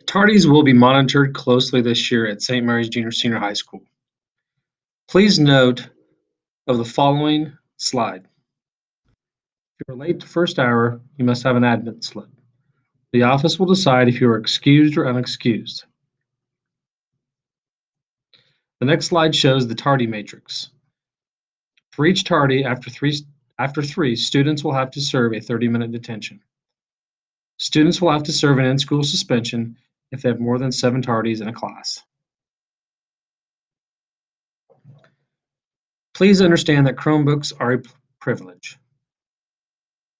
Tardies will be monitored closely this year at St. Mary's Junior Senior High School. Please note of the following slide. If you're late to first hour, you must have an admit slip. The office will decide if you are excused or unexcused. The next slide shows the tardy matrix. For each tardy, after three, students will have to serve a 30-minute detention. Students will have to serve an in-school suspension if they have more than 7 tardies in a class. Please understand that Chromebooks are a privilege.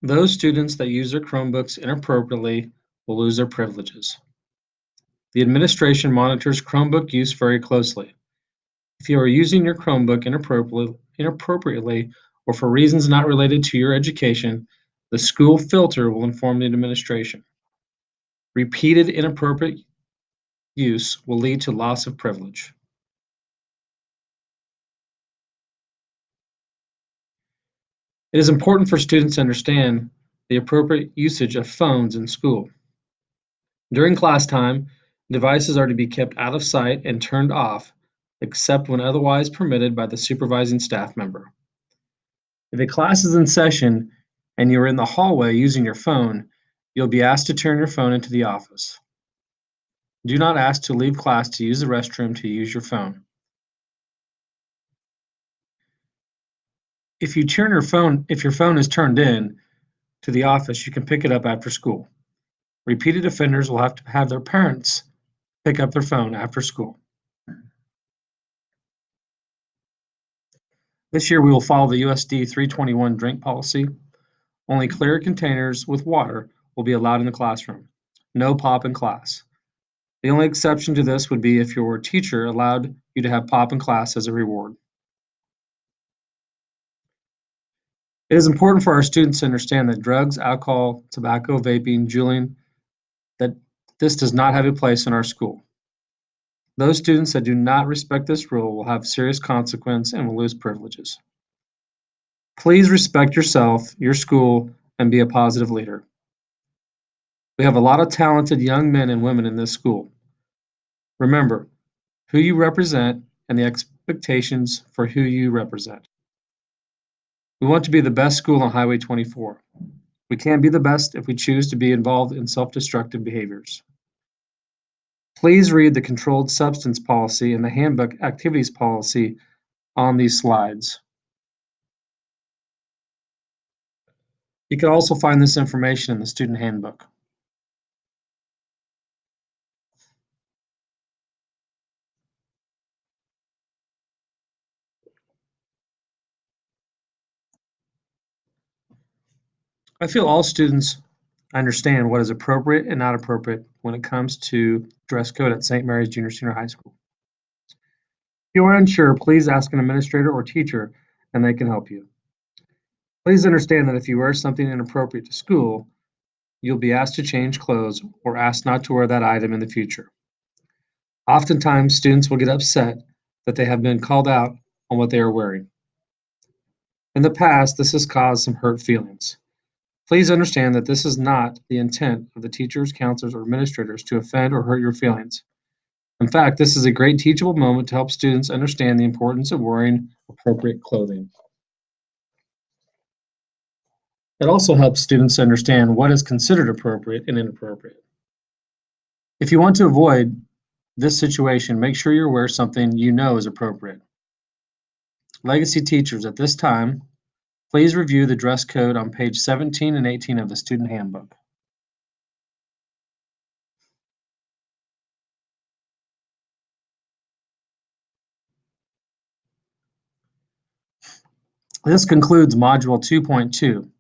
Those students that use their Chromebooks inappropriately will lose their privileges. The administration monitors Chromebook use very closely. If you are using your Chromebook inappropriately or for reasons not related to your education, the school filter will inform the administration. Repeated inappropriate use will lead to loss of privilege. It is important for students to understand the appropriate usage of phones in school. During class time, devices are to be kept out of sight and turned off, except when otherwise permitted by the supervising staff member. If a class is in session and you're in the hallway using your phone, you'll be asked to turn your phone into the office. Do not ask to leave class to use the restroom to use your phone. If your phone is turned in to the office, you can pick it up after school. Repeated offenders will have to have their parents pick up their phone after school. This year, we will follow the USD 321 drink policy. Only clear containers with water will be allowed in the classroom. No pop in class. The only exception to this would be if your teacher allowed you to have pop in class as a reward. It is important for our students to understand that drugs, alcohol, tobacco, vaping, juuling, that this does not have a place in our school. Those students that do not respect this rule will have serious consequence and will lose privileges. Please respect yourself, your school, and be a positive leader. We have a lot of talented young men and women in this school. Remember who you represent and the expectations for who you represent. We want to be the best school on Highway 24. We can't be the best if we choose to be involved in self-destructive behaviors. Please read the controlled substance policy and the handbook activities policy on these slides. You can also find this information in the student handbook. I feel all students understand what is appropriate and not appropriate when it comes to dress code at St. Mary's Junior Senior High School. If you are unsure, please ask an administrator or teacher and they can help you. Please understand that if you wear something inappropriate to school, you'll be asked to change clothes or asked not to wear that item in the future. Oftentimes, students will get upset that they have been called out on what they are wearing. In the past, this has caused some hurt feelings. Please understand that this is not the intent of the teachers, counselors, or administrators to offend or hurt your feelings. In fact, this is a great teachable moment to help students understand the importance of wearing appropriate clothing. It also helps students understand what is considered appropriate and inappropriate. If you want to avoid this situation, make sure you wear something you know is appropriate. Legacy teachers, at this time, please review the dress code on page 17 and 18 of the student handbook. This concludes Module 2.2.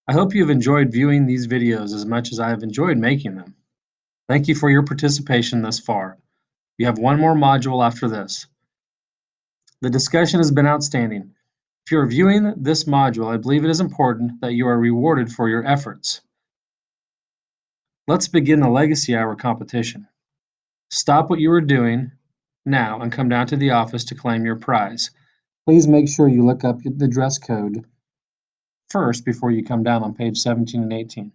I hope you've enjoyed viewing these videos as much as I have enjoyed making them. Thank you for your participation thus far. You have one more module after this. The discussion has been outstanding. If you are viewing this module, I believe it is important that you are rewarded for your efforts. Let's begin the Legacy Hour competition. Stop what you are doing now and come down to the office to claim your prize. Please make sure you look up the dress code first before you come down on page 17 and 18.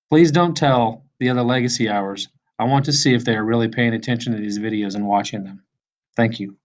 Please don't tell the other Legacy Hours I want to see if they are really paying attention to these videos and watching them. Thank you.